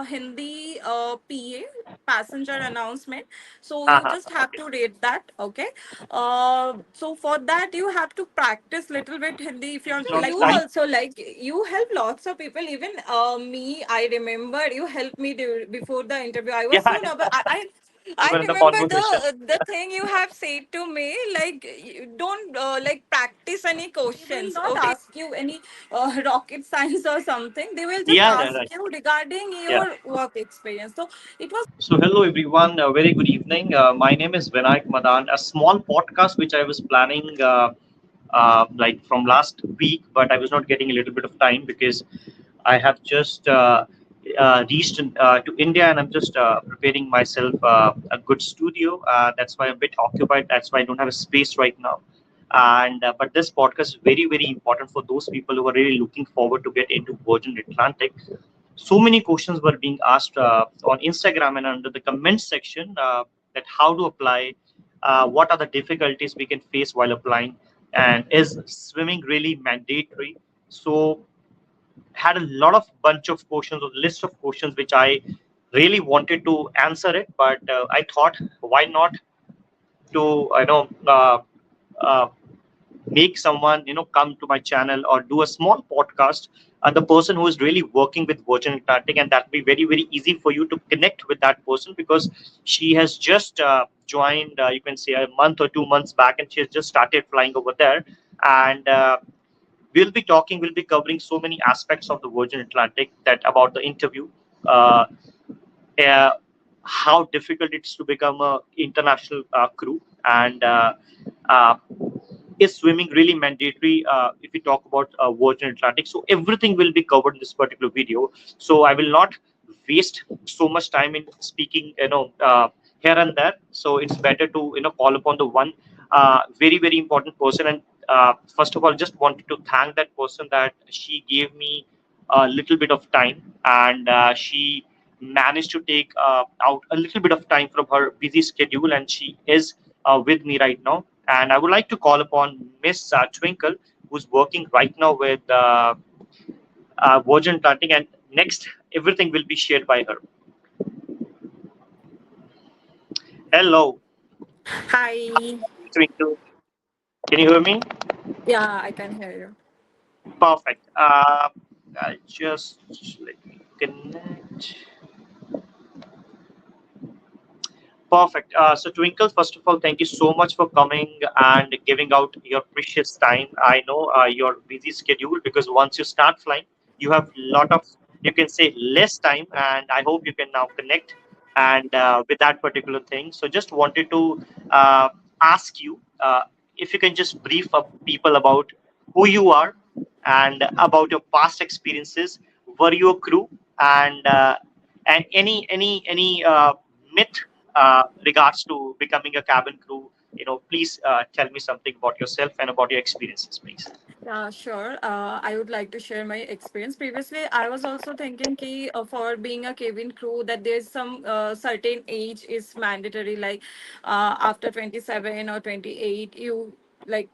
Hindi PA, passenger announcement. So you Uh-huh. just have Okay. to read that. Okay. So for that you have to practice little bit Hindi. If you're It's not like, you nice. also like, you help lots of people. Even me, I remember you helped me before the interview. I was Yeah, so nervous. I even in the remember conversation. the thing you have said to me, like, you don't like practice any questions. They will not ask you any rocket science or something. They will just Yeah, yeah, ask right. you regarding Yeah. your work experience. So it was. So, hello everyone. Very good evening. My name is Vinayak Madan. A small podcast which I was planning like from last week, but I was not getting a little bit of time because I have just reached to India and I'm just preparing myself a good studio. That's why I'm a bit occupied. That's why I don't have a space right now. And but this podcast is very very important for those people who are really looking forward to get into Virgin Atlantic. So many questions were being asked on Instagram and under the comment section that how to apply, what are the difficulties we can face while applying, and is swimming really mandatory? So had a lot of bunch of questions or list of questions which I really wanted to answer it, but I thought why not to uh, make someone come to my channel or do a small podcast, and the person who is really working with Virgin Atlantic, and that will be very very easy for you to connect with that person because she has just joined, you can say a month or 2 months back, and she has just started flying over there. And we'll be covering so many aspects of the Virgin Atlantic, that about the interview, uh, uh, how difficult it is to become a international crew, and uh, is swimming really mandatory if we talk about Virgin Atlantic. So everything will be covered in this particular video. So I will not waste so much time in speaking, here and there. So it's better to call upon the one very very important person. And first of all, just wanted to thank that person that she gave me a little bit of time, and she managed to take out a little bit of time from her busy schedule, and she is with me right now. And I would like to call upon Miss Twinkle, who's working right now with Virgin Atlantic, and next everything will be shared by her. Hello, Hi. Twinkle. Can you hear me? Yeah, I can hear you. Perfect. Just let me connect. Perfect. So, Twinkle, first of all, thank you so much for coming and giving out your precious time. I know your busy schedule, because once you start flying, you have lot of, you can say, less time, and I hope you can now connect and with that particular thing. So, just wanted to ask you if you can just brief up people about who you are and about your past experiences. Were you a crew, and any myth regards to becoming a cabin crew? Please tell me something about yourself and about your experiences, please. Yeah, sure. I would like to share my experience. Previously, I was also thinking ki, for being a cabin crew, that there's some certain age is mandatory, like after 27 or 28, you like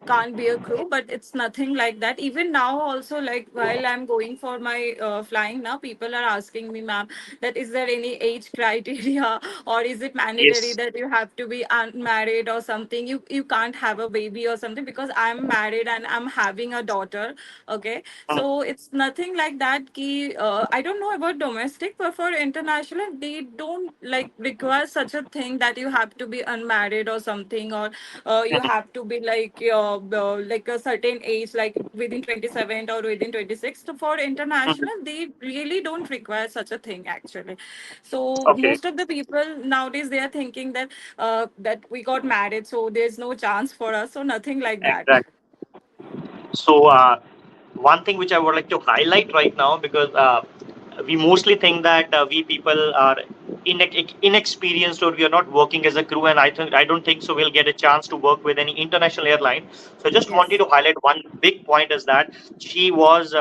can't be a crew. But it's nothing like that. Even now also, like while I'm going for my flying now, people are asking me, ma'am, that is there any age criteria, or is it mandatory Yes. that you have to be unmarried or something, you can't have a baby or something, because I'm married and I'm having a daughter. Okay, Mm. so it's nothing like that ki, I don't know about domestic, but for international they don't like require such a thing that you have to be unmarried or something, or you have to be like a certain age, like within 27 or within 26. So for Mhm. international they really don't require such a thing actually. So Okay. most of the people nowadays, they are thinking that that we got married, so there's no chance for us. So nothing like that. Exactly. So, one thing which I would like to highlight right now, because we mostly think that we people are inexperienced, or we are not working as a crew, and I don't think so we'll get a chance to work with any international airline. So, I just wanted Yes. to highlight one big point, is that she was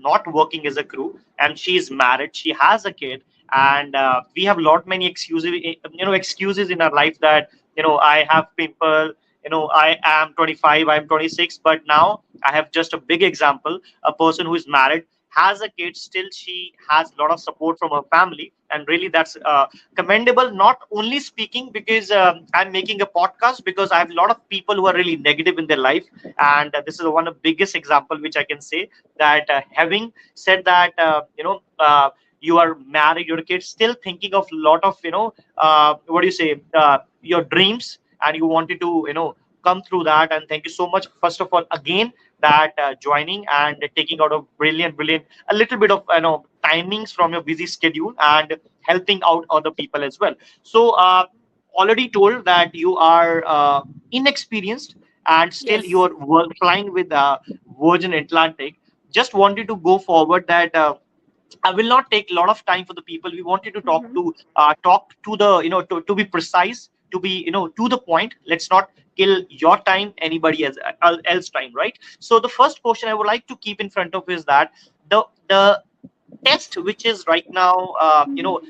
not working as a crew, and she is married. She has a kid, and we have lot many excuses in our life, that I have people, I am 25, I'm 26, but now I have just a big example, a person who is married, has a kid, still she has a lot of support from her family, and really that's commendable. Not only speaking because I'm making a podcast, because I have a lot of people who are really negative in their life, and this is one of the biggest example which I can say, that having said that, you are married, your kids, still thinking of a lot of, what do you say, your dreams, and you wanted to, come through that. And thank you so much, first of all, again, that joining and taking out a brilliant, a little bit of, timings from your busy schedule, and helping out other people as well. So already told that you are inexperienced, and still you Yes. are flying with Virgin Atlantic. Just wanted to go forward that I will not take a lot of time for the people. We wanted to Mm-hmm. talk to the, to be precise, to be, to the point. Let's not kill your time, anybody else time, right? So the first question I would like to keep in front of is that the test which is right now,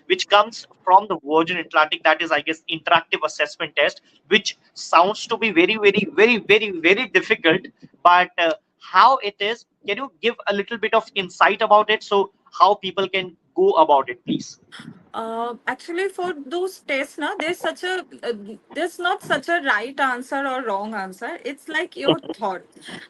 which comes from the Virgin Atlantic, that is, I guess, interactive assessment test, which sounds to be very difficult. But how it is, can you give a little bit of insight about it, so how people can go about it, please? Actually, for those tests, na, there's not such a right answer or wrong answer. It's like your thought.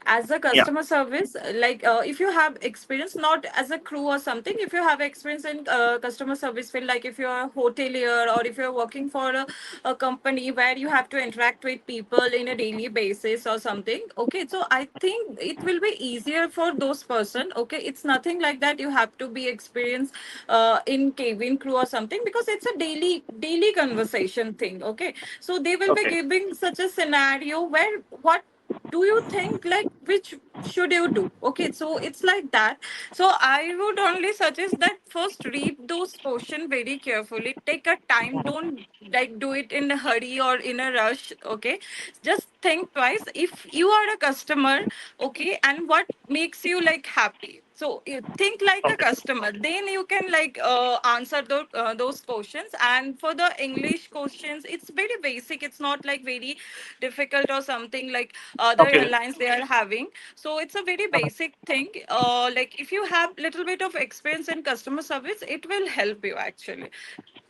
As a Yeah. customer service, like if you have experience, not as a crew or something, if you have experience in customer service field, like if you're a hotelier or if you're working for a company where you have to interact with people in a daily basis or something. Okay, so I think it will be easier for those person. Okay, it's nothing like that. You have to be experienced in cabin crew or something, because it's a daily conversation thing. Okay, so they will be Okay. giving such a scenario where what do you think, like which should you do. Okay, so it's like that. So I would only suggest that first read those questions very carefully, take a time, don't like do it in a hurry or in a rush. Okay, just think twice if you are a customer. Okay, and what makes you like happy, so you think like a Okay. customer, then you can like answer those questions. And for the English questions, it's very basic, it's not like very difficult or something like other Okay. airlines they are having. So it's a very basic thing. Like if you have little bit of experience in customer service, it will help you actually.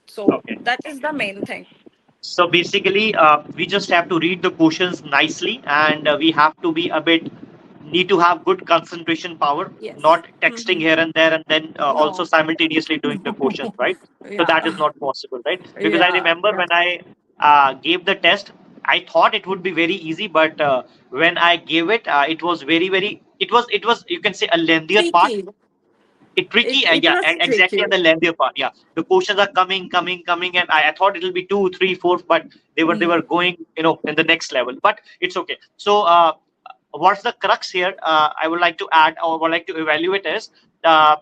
So Okay. that is the main thing. So basically, we just have to read the questions nicely, and we have to be a bit, need to have good concentration power, Yes. not texting here and there, and then also No. simultaneously doing the questions, right? So Yeah. that is not possible, right? Because I Yeah. remember Yeah. when I gave the test, I thought it would be very easy, but when I gave it, it was it was, you can say, a lengthier part. Tricky. It it, tricky, it yeah, was exactly, tricky. at the lengthier part, yeah. The questions are coming, and I thought it'll be two, three, four, but they were Hmm. going, in the next level. But it's okay. So, what's the crux here? I would like to add, or would like to evaluate is, uh,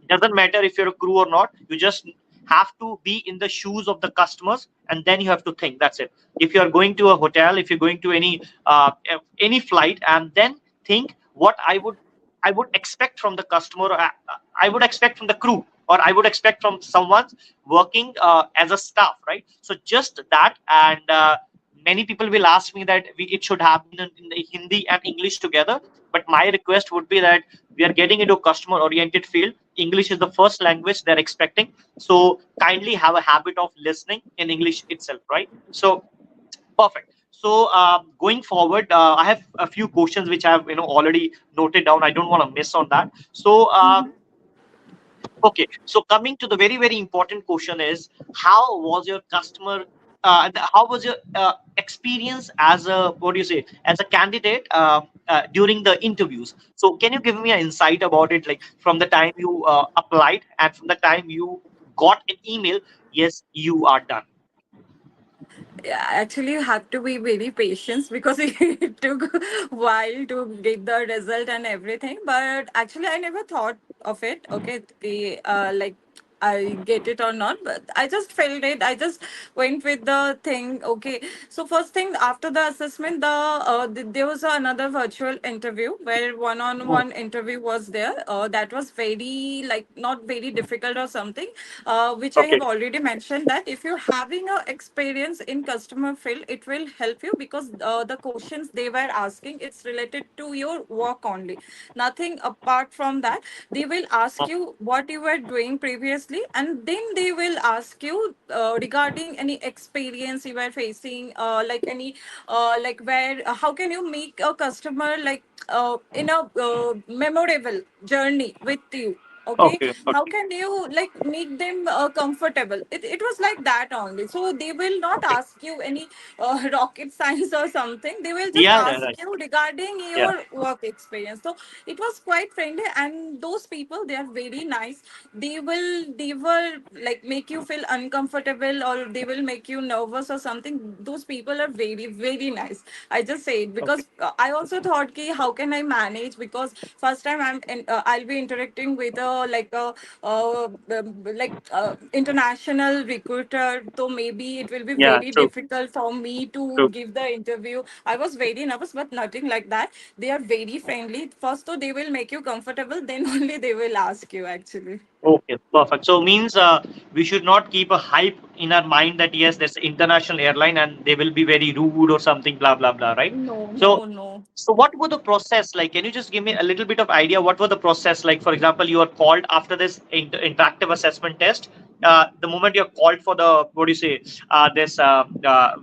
doesn't matter if you're a crew or not. You just have to be in the shoes of the customers, and then you have to think. That's it. If you're going to a hotel, if you're going to any flight, and then think what I would expect from the customer, or I would expect from the crew, or I would expect from someone working as a staff, right? So just that. And many people will ask me that it should happen in the Hindi and English together. But my request would be that we are getting into a customer oriented field. English is the first language they're expecting. So kindly have a habit of listening in English itself, right? So perfect. So going forward, I have a few questions which I have, already noted down. I don't want to miss on that. So okay, so coming to the very important question is, how was your customer? How was your experience as a, what do you say, as a candidate during the interviews? So can you give me an insight about it, like from the time you applied and from the time you got an email? Yes, you are done. Yeah, actually you have to be very patient because it took a while to get the result and everything. But actually I never thought of it. Okay, the like I get it or not, but I just felt it. I just went with the thing. Okay, so first thing after the assessment, there was another virtual interview where Mm. one-on-one interview was there. That was very like not very difficult or something. Which I have Okay. already mentioned that if you're having a experience in customer field, it will help you because the questions they were asking it's related to your work only, nothing apart from that. They will ask Mm. you what you were doing previously, and then they will ask you regarding any experience you were facing, like any like where how can you make a customer like in a memorable journey with you. Okay, Okay. how Okay. can you like make them comfortable? It was like that only, so they will not Okay. ask you any rocket science or something. They will just Yeah. Yeah. ask Right. you regarding Yeah. your work experience. So it was quite friendly, and those people they are very nice. They will like make you feel uncomfortable or they will make you nervous or something. Those people are very very nice. I just say it Okay. because I also thought ki how can I manage, because first time I'll be interacting with a international recruiter, so maybe it will be Yeah. very True. difficult for me to True. give the interview. I was very nervous, but nothing like that. They are very friendly. First though they will make you comfortable, then only they will ask you actually. Okay, perfect. So means we should not keep a hype in our mind that yes, there's an international airline and they will be very rude or something, blah blah blah, right? No, So, no, no. so what were the process like? Can you just give me a little bit of idea? What were the process like? For example, you are called after this interactive assessment test. The moment you're called for the what do you say this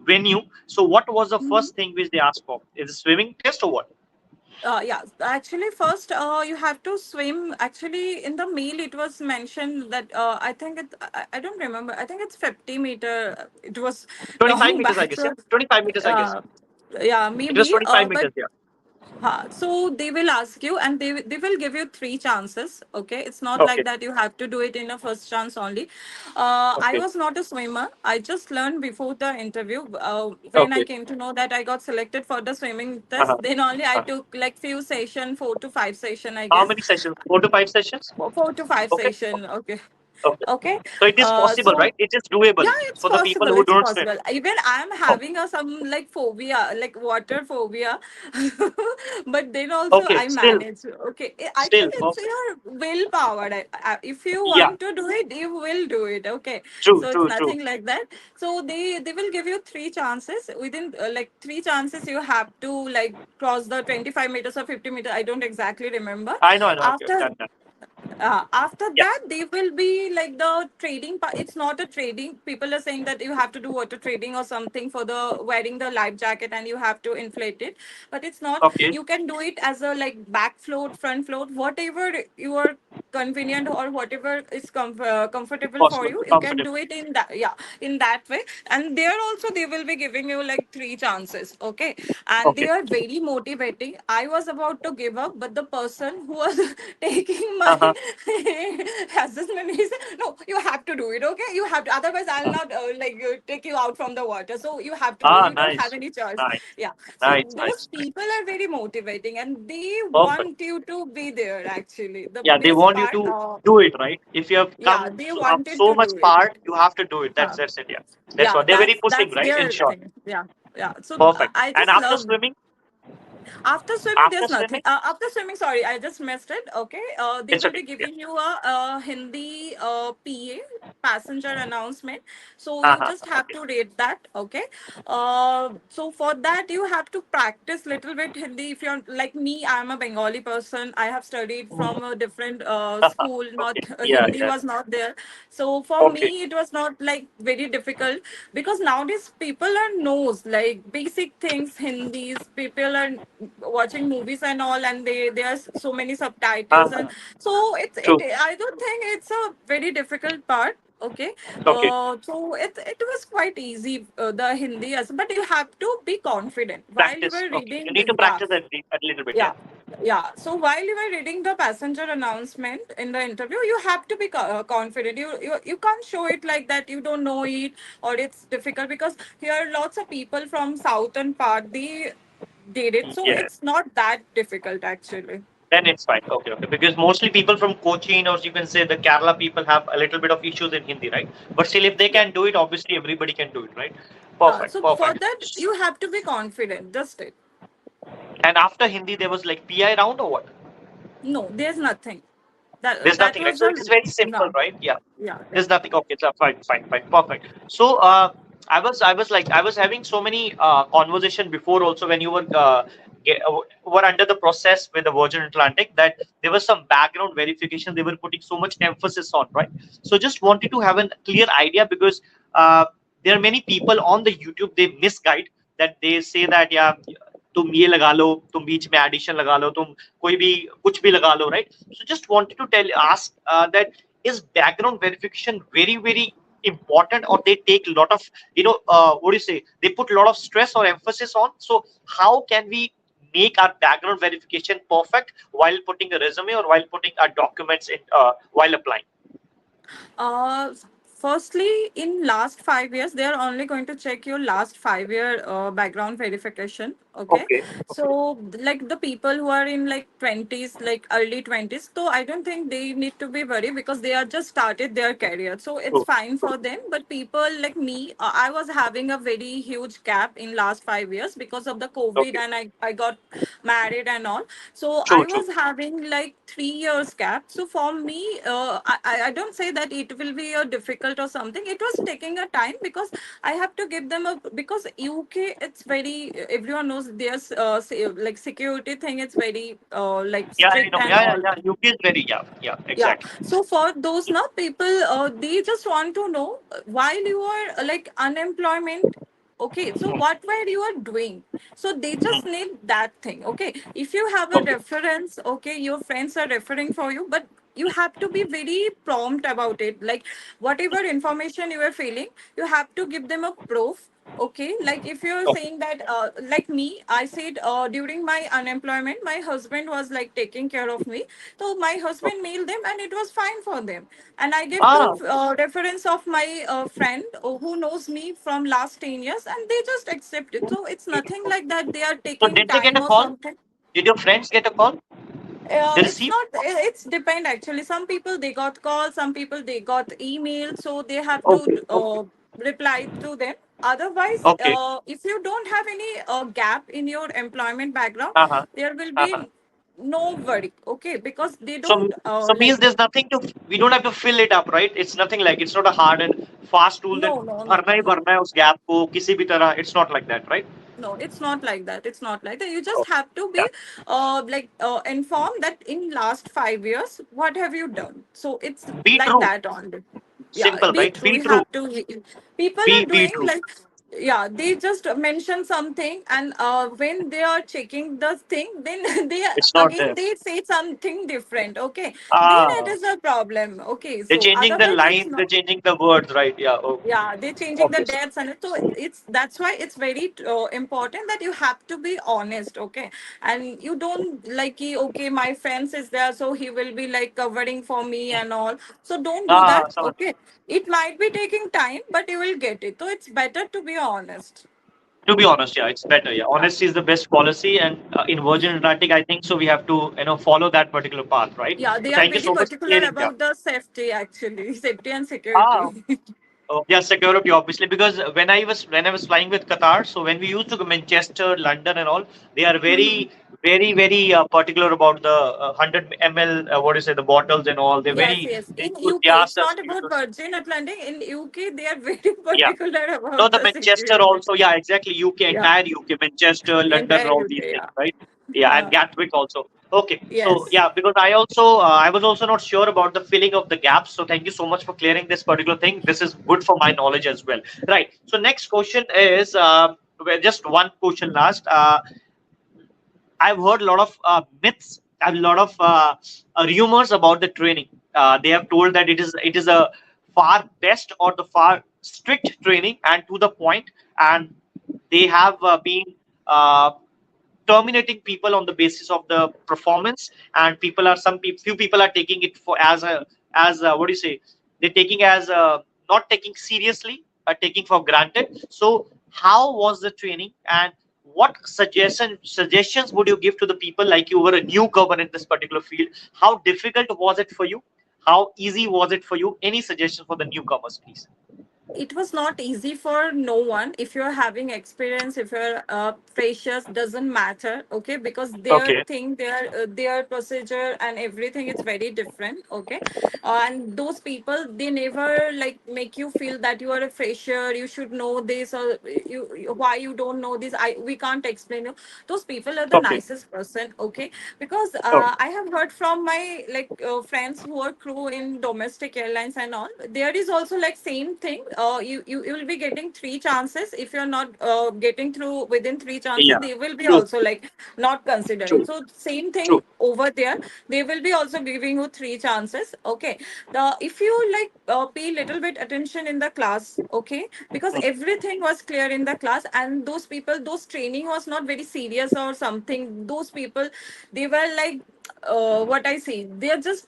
venue. So, what was the Mhm. first thing which they asked for? Is it swimming test or what? Yeah, actually, first you have to swim. Actually, in the mail, it was mentioned that I think I don't remember. I think it's 50 meter. It was 25 long meters, I back. guess. Yeah, So, 25 meters, I guess. uh, yeah, It was maybe. 25 But meters. Yeah. so they will ask you, and they will give you three chances. Okay, it's not like Okay. that you have to do it in a first chance only. I Okay. was not a swimmer. I just learned before the interview. When I Okay. came to know that I got selected for the swimming Uh-huh. test, then only I Uh-huh. took like few session, 4 to 5 session, I How guess. many sessions? 4 to 5 sessions? 4 to 5 Okay. session. Okay. Okay. Okay. So it is possible, So right? It is doable yeah, it's for the people possible. who It's don't swim. possible. Even I'm Oh, having a some like phobia, like water phobia, but then also okay. I Still, manage. Okay, I still think it's perfect. your willpower. If you Yeah. want to do it, you will do it. Okay, True. so it's True. True. nothing like that. So they will give you three chances. Within like three chances, you have to like cross the 25 meters or 50 meters. I don't exactly remember. I know. I know. Okay. After Done. Done. after Yeah. that they will be like the trading part. It's not a trading. People are saying that you have to do water trading or something for the wearing the life jacket and you have to inflate it, but it's not. Okay. You can do it as a like back float, front float, whatever you are convenient or whatever is comfortable for Possible. you can Comfortable. do it in that, yeah, in that way. And there also they will be giving you like three chances. Okay, and they Okay. are very motivating. I was about to give up, but the person who was taking my Uh-huh. assessment, he said, no, you have to do it. Okay, you have to, otherwise I'll not take you out from the water, so you have to do it, Ah, you don't have nice. any choice. Nice. Yeah, so Nice. those Nice. Nice. people are very motivating and they Perfect. want you to be there. Actually, the Yeah, they best want you part, to do it, right? If you have yeah, come they up wanted so to much do it. part, you have to do it. Huh. That's it. Yeah. That's Yeah, what they're very pushing, that's right? In their short. thing. Yeah, yeah. So Perfect. I And just after love. swimming, After swimming, after there's nothing. swimming, After swimming, sorry, I just missed it. Okay, they it's will okay. be Yeah. giving you a Hindi PA, passenger announcement. So you Uh-huh. just have Okay. to read that. Okay, so for that you have to practice little bit Hindi. If you're like me, I'm a Bengali person. I have studied Mhm. from a different school. Not Okay. Yeah. Hindi Yeah. was not there. So for Okay. me, it was not like very difficult because nowadays people are knows like basic things. Hindis people are watching movies and all, and there's so many subtitles, and Uh-huh. so it. True. I don't think it's a very difficult part. Okay, Okay. so it was quite easy the Hindi, as but you have to be confident while you Practice. were Okay. You reading. need to Yeah, practice a little bit. Yeah. yeah, yeah. So while you were reading the passenger announcement in the interview, you have to be confident. You can't show it like that you don't know it or it's difficult, because here lots of people from southern part they did it, so Yeah. it's not that difficult actually. Then it's fine. Okay, okay. Because mostly people from Cochin or you can say the Kerala people have a little bit of issues in Hindi, right? But still, if they Yeah. can do it, obviously everybody can do it, right? So Perfect, for perfect. that, you have to be confident. Just it. And after Hindi, there was like PI round or what? No, there's nothing. There's That nothing, right? was So it is the very simple, no. right? Yeah. Yeah, yeah. There's nothing. Okay, so fine, fine, fine, perfect. So I was having so many conversation before also when you were under the process with the Virgin Atlantic that there was some background verification they were putting so much emphasis on, right? So just wanted to have a clear idea because uh, there are many people on the YouTube they misguide that they say that yeah तुम ये लगा लो तुम बीच में addition लगा लो तुम कोई भी कुछ भी लगा लो right so just wanted to tell ask that is background verification very very important or they take a lot of what do you say they put a lot of stress or emphasis on so how can we make our background verification perfect while putting a resume or while putting our documents in while applying. Uh, Firstly, in last 5 years, they are only going to check your last 5 year background verification. Okay, Okay, okay. so like the people who are in like twenties, like early twenties, so I don't think they need to be worried because they are just started their career, so it's True, fine true. for them. But people like me, I was having a very huge gap in last 5 years because of the COVID, Okay, and I got married and all. So true, I true. was having like 3 years gap. So for me, I don't say that it will be a difficult or something. It was taking a time because I have to give them a because UK it's very everyone knows there's like security thing. It's very like Yeah, I strict know. and Yeah, yeah, all. yeah. UK is very yeah, yeah, Yeah. exactly. So for those now people, they just want to know while you are like unemployment. Okay, so Hmm, what were you are doing? So they just hmm. need that thing. Okay, if you have a Okay, reference, okay, your friends are referring for you, but you have to be very prompt about it. Like whatever information you are feeling, you have to give them a proof. Okay, like if you're okay, saying that, like me, I said during my unemployment, my husband was like taking care of me. So my husband okay. mailed them, and it was fine for them. And I gave two Ah, reference of my friend who knows me from last 10 years, and they just accept it. So it's okay, nothing okay. like that. They are So taking did they get time a or call? something. Did your friends get a call? They It's received? not. It's depend actually. Some people they got calls. Some people they got email. So they have to Okay, okay, reply to them. Otherwise, okay. if you don't have any gap in your employment background, Uh-huh, there will uh-huh. be no worry. Okay, because they So, don't so means like there's nothing to, we don't have to fill it up, right? It's nothing like, it's not a hard and fast rule that no, no, no, भरना ही no. भरना है उस gap को किसी भी तरह. It's not like that, right? No, it's not like that. It's not like that. You just Okay. have to Yeah. be informed that in last 5 years, what have you done? So it's Be like true. that only. Yeah, Simple, be right? true. Be You true. have to. People are Be doing true. like, yeah, they just mention something, and when they are checking the thing, then they It's not again there. they say something different. Okay, then it Ah, is a problem. Okay, they're so changing the otherwise it's lines, they're not. changing the words, right? Yeah. Okay. Yeah, they're changing the Okay. dates, and so it's that's why it's very important that you have to be honest. Okay, and you don't like okay, my friends is there, so he will be like covering for me and all. So don't do Ah, that. समझ. Okay, it might be taking time, but you will get it. So it's better to be honest. To be honest, yeah, it's better. Yeah, Yeah, honesty is the best policy, and in Virgin Atlantic, I think so. We have to, follow that particular path, right? yeah, So they are thank you very so much for particular clearing. Yeah. about the safety actually, safety and Ah, security. yeah, security obviously because when I was flying with Qatar, so when we used to go Manchester, London, and all, they are very, very, very particular about the 100 ml. What do you say, the bottles and all. They're Yes, very yes. In UK, it's enthusiastic not about users. Virgin Atlantic. In UK, they are very Yeah. particular No, about the the Manchester security. also. Yeah, exactly. UK, Yeah, entire UK, Manchester, London, and entire all these UK. things, Yeah. right? Yeah, and Uh, Gatwick also. Okay, so yes. yeah, because I was also not sure about the filling of the gaps. So thank you so much for clearing this particular thing. This is good for my knowledge as well. Right. So next question is well, just one question last. I've heard a lot of myths and a lot of rumors about the training. They have told that it is a far best or the far strict training and to the point, and they have been uh, terminating people on the basis of the performance, and few people are taking it for as what do you say? They're taking as not taking seriously, taking for granted. So how was the training and what suggestions would you give to the people, like you were a newcomer in this particular field? How difficult was it for you? How easy was it for you? Any suggestions for the newcomers, please? It was not easy for no one. If you're having experience, if you're freshers, doesn't matter, okay, because their Okay. thing, their procedure and everything is very different, okay. And those people, they never like make you feel that you are a fresher, you should know this, or why you don't know this, we can't explain you. Those people are the Okay. nicest person, okay. Because Oh. I have heard from my like friends who are crew in domestic airlines and all. There is also like same thing. You will be getting three chances. If you're not getting through within three chances, Yeah. they will be True. also like not considering. True. So same thing True. over there. They will be also giving you three chances. Okay. The if you like pay little bit attention in the class, okay, because Mm. everything was clear in the class, and those people, those training was not very serious or something. Those people, they were like what I see, they're just,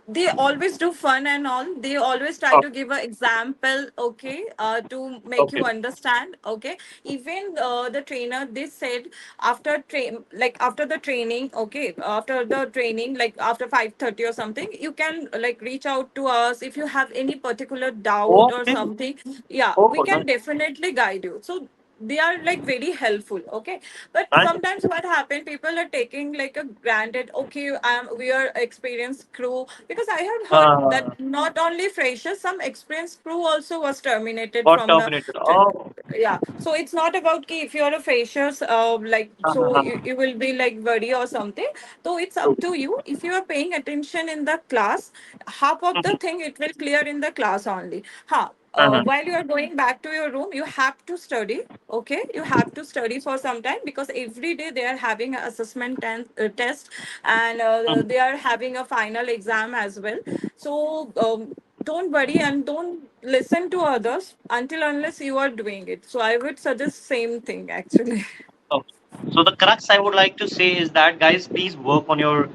they always do fun and all. They always try to Okay. give an example, okay, to make you Okay. understand, okay. Even the trainer, they said after like after the training, okay, after the training, like after 5:30 or something, you can like reach out to us if you have any particular doubt or Okay. something. Yeah, we Oh, can nice. definitely guide you. So they are like very helpful, okay. But Nice. sometimes what happen, people are taking like a granted, okay, we are experienced crew, because I have heard that Uh, not only freshers, some experienced crew also was terminated got from the terminated. Oh. yeah. So it's not about ki if you're a freshers, like so you will be like worry or something. So it's True. up to you. If you are paying attention in the class, half of the Mhm. thing it will clear in the class only. Uh-huh. While you are going back to your room, you have to study. Okay, you have to study for some time, because every day they are having an assessment test, and Mhm. they are having a final exam as well. So don't worry and don't listen to others until unless you are doing it. So I would suggest same thing actually. Okay. So the crux I would like to say is that, guys, please work on your,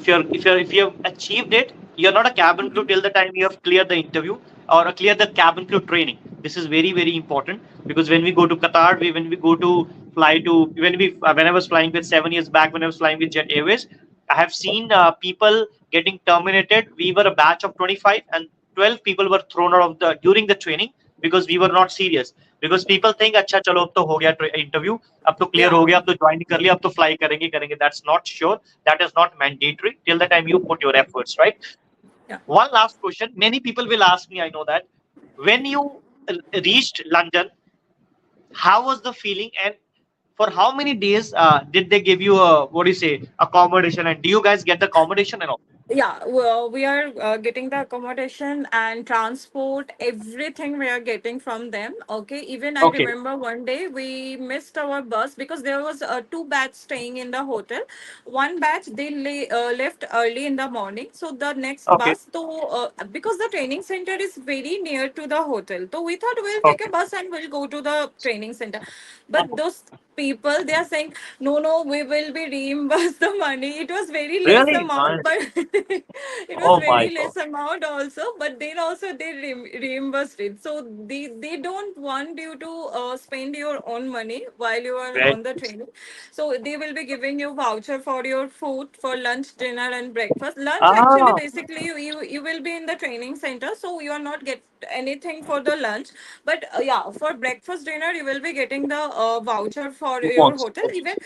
if you have achieved it, you're not a cabin crew till the time you have cleared the interview or clear the cabin crew training. This is very very important, because when we go to Qatar, when we go to fly to when I was flying with 7 years back, when I was flying with Jet Airways, I have seen people getting terminated. We were a batch of 25, and 12 people were thrown out of the during the training because we were not serious. Because people think, अच्छा चलो अब तो हो गया interview, अब तो clear हो Yeah, गया, अब तो ज्वाइन कर लिया, अब तो फ्लाई करेंगे करेंगे. That's not sure. That is not mandatory till the time you put your efforts, right? yeah. One last question. Many people will ask me, I know that. When you reached London, how was the feeling, and for how many days did they give you a, what do you say, accommodation, and do you guys get the accommodation and all? Yeah, well, we are getting the accommodation and transport, everything we are getting from them. Okay, even I Okay. remember one day we missed our bus because there was two batch staying in the hotel. One batch they left early in the morning, so the next Okay. bus, so because the training center is very near to the hotel, so we thought we'll take a Okay. bus and we'll go to the training center. But Mhm. those people, they are saying no, we will be reimbursed the money. It was very less Really amount, nice. but it was Oh my very god. less amount also, but then also they reimbursed it. So they don't want you to spend your own money while you are Very on the nice. training. So they will be giving you voucher for your food, for lunch, dinner and breakfast. Lunch actually, Ah. basically you will be in the training center, so you are not get anything for the lunch. But yeah, for breakfast, dinner, you will be getting the voucher for your Coupons. hotel. Even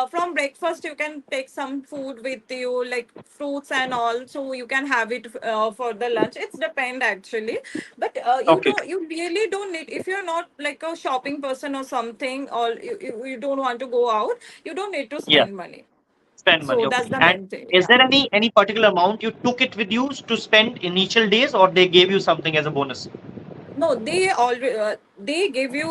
from breakfast, you can take some food with you, like fruits and all, so you can have it for the lunch. It's depend actually, but Okay. you really don't need, if you're not like a shopping person or something, or you don't want to go out, you don't need to Yeah. spend money. Spend money. So Okay. that's the And main thing. is Yeah. there any particular amount you took it with you to spend initial days, or they gave you something as a bonus? No, they already they give you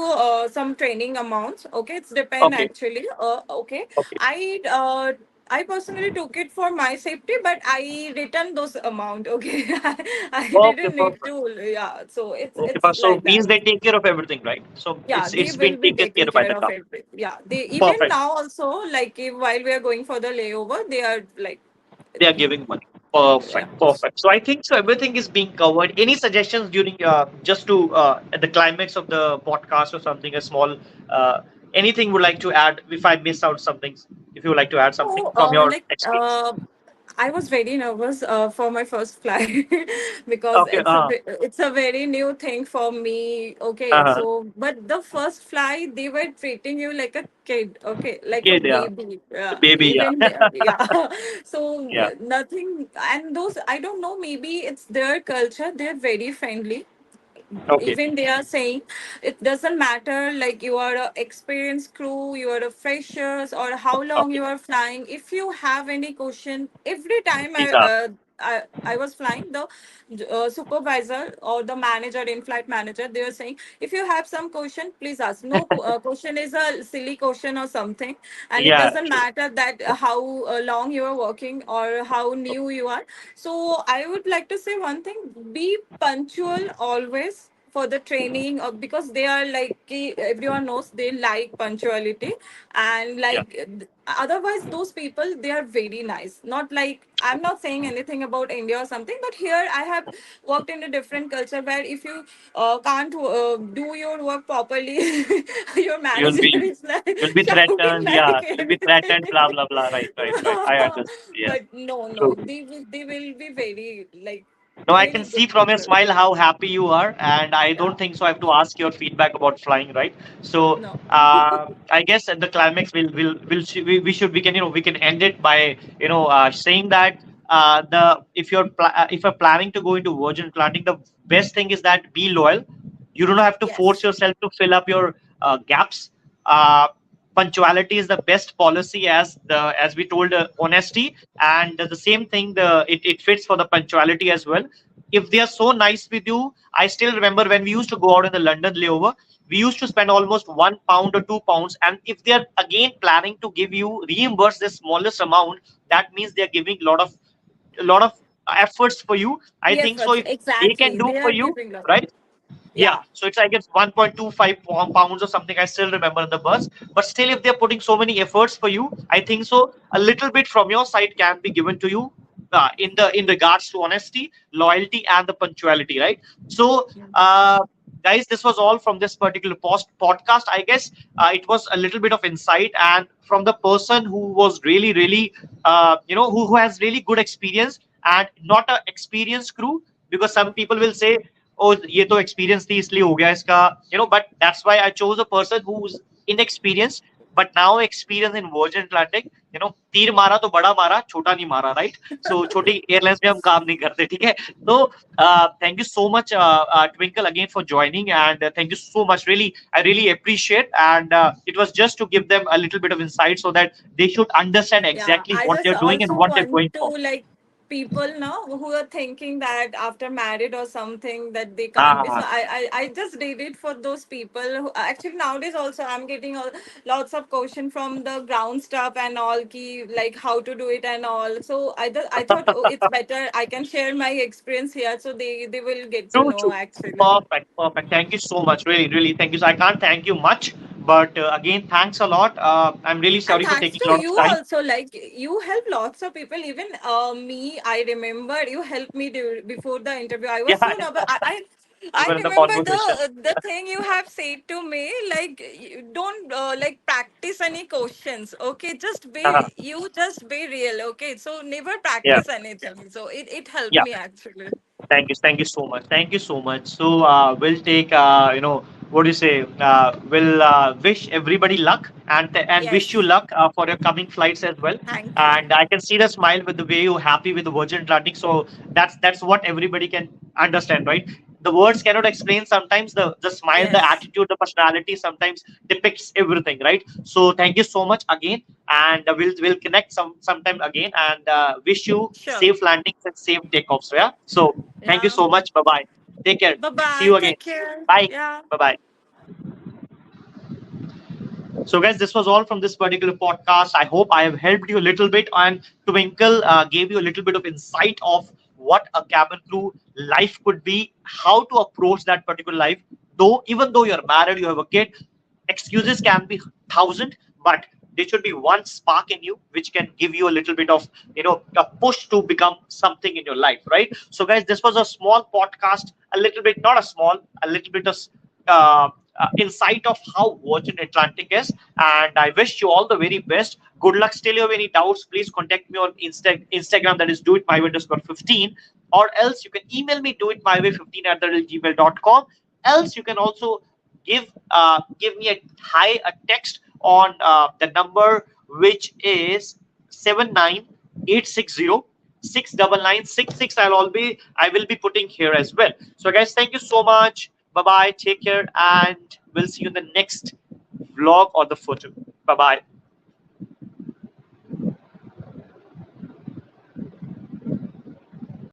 some training amounts. Okay, it's depend Okay. actually. Okay, Okay. I uh, I personally took it for my safety, but I returned those amount. Okay, I Okay. didn't need Perfect. to. Yeah, so Okay. it's So like that. means they take care of everything, right? So Yeah, they it's been will be taken care taking by care the of government. everything. Yeah, they even Perfect. now also, like if, while we are going for the layover, they are like, They are giving money. yeah. Perfect. Perfect. So I think so. Everything is being covered. Any suggestions during just to at the climax of the podcast or something? A small uh, Anything would like to add if I miss out something? If you would like to add something So, from your experience. I was very nervous for my first flight because Okay. it's a very new thing for me. Okay, Uh, so but the first flight they were treating you like a kid. Okay, like a kid, yeah. baby. The baby, Even yeah. yeah. So Yeah. nothing, and those I don't know. Maybe it's their culture. They're very friendly. Okay. Even they are saying it doesn't matter like you are a experienced crew, you are a freshers, or how long Okay. you are flying. If you have any question, every time Please ask. I was flying, the supervisor or the manager, in-flight manager, they were saying, if you have some question, please ask. No question is a silly question or something, and it Yeah. doesn't True. matter that how long you are working or how new you are. So I would like to say one thing: be punctual always for the training, because they are like everyone knows they like punctuality, and Yeah. like otherwise those people they are very nice. Not like, I'm not saying anything about India or something, but here I have worked in a different culture where if you can't do your work properly, your You'll manager be is like you'll be shouting threatened. Yeah. like You'll be anything. threatened. Blah blah blah. Right. Right. Right. I understand. Yeah. But no, True. no, they will be very like No, I can very see good from your people. smile how happy you are, and I Yeah. don't think so. I have to ask your feedback about flying, right? So, No. I guess at the climax, we should we can we can end it by saying that the if you're planning to go into Virgin Atlantic, the best thing is that be loyal. You don't have to force Yes. yourself to fill up your gaps. Uh, Punctuality is the best policy, as we told, honesty, and the same thing, it fits for the punctuality as well. If they are so nice with you, I still remember when we used to go out in the London layover, we used to spend almost £1 or £2, and if they are again planning to give you reimburse the smallest amount, that means they are giving a lot of efforts for you. I Yes, think so. but If they can exactly. do They for are you, giving love. right? Yeah, Yeah. so it's I guess 1.25 pounds or something. I still remember in the bus, but still, if they're putting so many efforts for you, I think so. A little bit from your side can be given to you, in regards to honesty, loyalty, and the punctuality, right? So, guys, this was all from this particular podcast. I guess it was a little bit of insight, and from the person who was really, really, who has really good experience and not a experienced crew, because some people will say, oh, ये तो experience थी इसलिए हो गया इसका, but that's why I chose a person who's inexperienced but now experience in Virgin Atlantic. तीर मारा तो बड़ा मारा, छोटा नहीं मारा, right? So छोटी एयरलाइंस में हम काम नहीं करते, ठीक है? तो thank you so much, Twinkle, again for joining, and thank you so much. Really, I really appreciate, and it was just to give them a little bit of insight so that they should understand Yeah, exactly I what just they're doing and also what they're want going to for. like people now who are thinking that after married or something that they can't be. So Ah, I just did it for those people who actually nowadays also I'm getting lots of question from the ground stuff and all key like how to do it and all. So I thought, oh, it's better I can share my experience here so they will get to true, know true. actually. Perfect, perfect. Thank you so much. Really, really, thank you. So I can't thank you much, but again, thanks a lot. I'm really And sorry for thanks taking a to lot of you time. also, like you help lots of people. Even me, I remember you helped me before the interview. I was Yeah, so nervous. I even in the remember conversation. the thing you have said to me. Like you don't like practice any questions. Okay, just be real. Okay, so never Yeah, practice anything. So it helped yeah. me actually. Thank you so much. Thank you so much. So we'll take, what do you say? We'll wish everybody luck, and wish you Yes, luck for your coming flights as well. thank you. And I can see the smile with the way you're happy with the Virgin Atlantic. So that's what everybody can understand, right? The words cannot explain. Sometimes the smile, the Yes, attitude, the personality sometimes depicts everything, right? So thank you so much again, and we'll connect sometime again, and wish you sure. safe landings and safe takeoffs. So, yeah. So thank you Yeah. so much. Bye bye. Take care. Bye See bye. you again. Take care. Bye. Yeah. Bye bye. So, guys, this was all from this particular podcast. I hope I have helped you a little bit, and Twinkle gave you a little bit of insight of what a cabin crew life could be, how to approach that particular life. Though, even though you're married, you have a kid, excuses can be thousand, but there should be one spark in you which can give you a little bit of a push to become something in your life, right? So, guys, this was a small podcast, a little bit, not a small, a little bit of uh, insight of how Virgin Atlantic is. And I wish you all the very best. Good luck. Still, you have any doubts, please contact me on Instagram, that is doitmyway_15, or else you can email me doitmyway15 at the gmail.com. Else you can also give me a text on the number, which is 79860 699 I will be putting here as well. So guys, thank you so much. Bye bye. Take care, and we'll see you in the next vlog or the photo. Bye bye.